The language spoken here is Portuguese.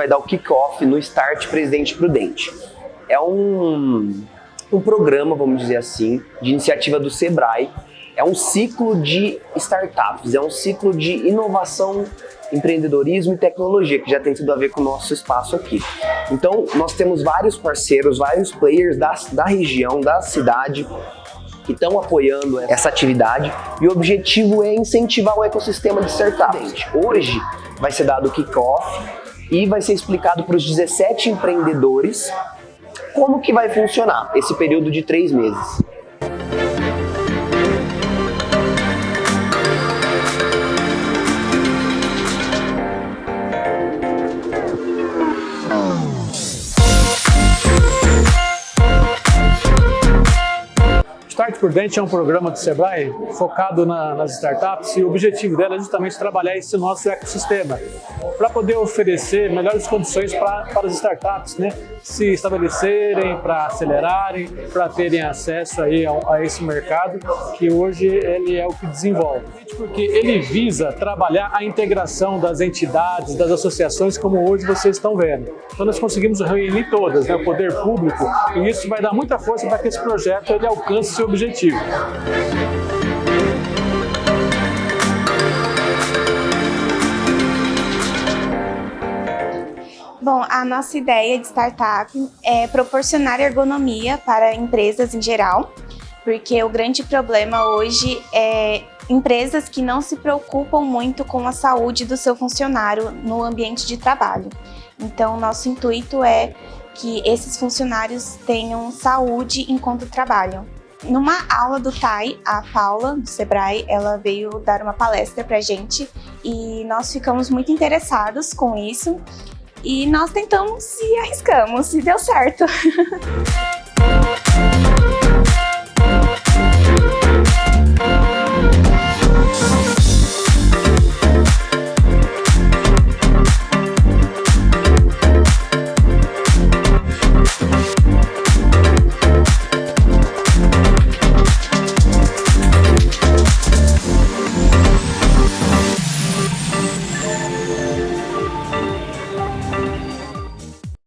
vai dar o kick-off no Start Presidente Prudente. É um programa, vamos dizer assim, de iniciativa do Sebrae. É um ciclo de startups, é um ciclo de inovação, empreendedorismo e tecnologia, que já tem tudo a ver com o nosso espaço aqui. Então, nós temos vários parceiros, vários players da região, da cidade, que estão apoiando essa atividade, e o objetivo é incentivar o ecossistema de startups. Hoje vai ser dado o kick-off e vai ser explicado para os 17 empreendedores como que vai funcionar esse período de 3 meses. Start Prudente é um programa do Sebrae focado nas startups, e o objetivo dela é justamente trabalhar esse nosso ecossistema para poder oferecer melhores condições para as startups, né, se estabelecerem, para acelerarem, para terem acesso aí a esse mercado que hoje ele é o que desenvolve. Porque ele visa trabalhar a integração das entidades, das associações, como hoje vocês estão vendo. Então nós conseguimos reunir todas, né, o poder público, e isso vai dar muita força para que esse projeto ele alcance seu objetivo. Bom, a nossa ideia de startup é proporcionar ergonomia para empresas em geral, porque o grande problema hoje é empresas que não se preocupam muito com a saúde do seu funcionário no ambiente de trabalho. Então, nosso intuito é que esses funcionários tenham saúde enquanto trabalham. Numa aula do TAI, a Paula, do Sebrae, ela veio dar uma palestra pra gente e nós ficamos muito interessados com isso e nós tentamos e arriscamos e deu certo.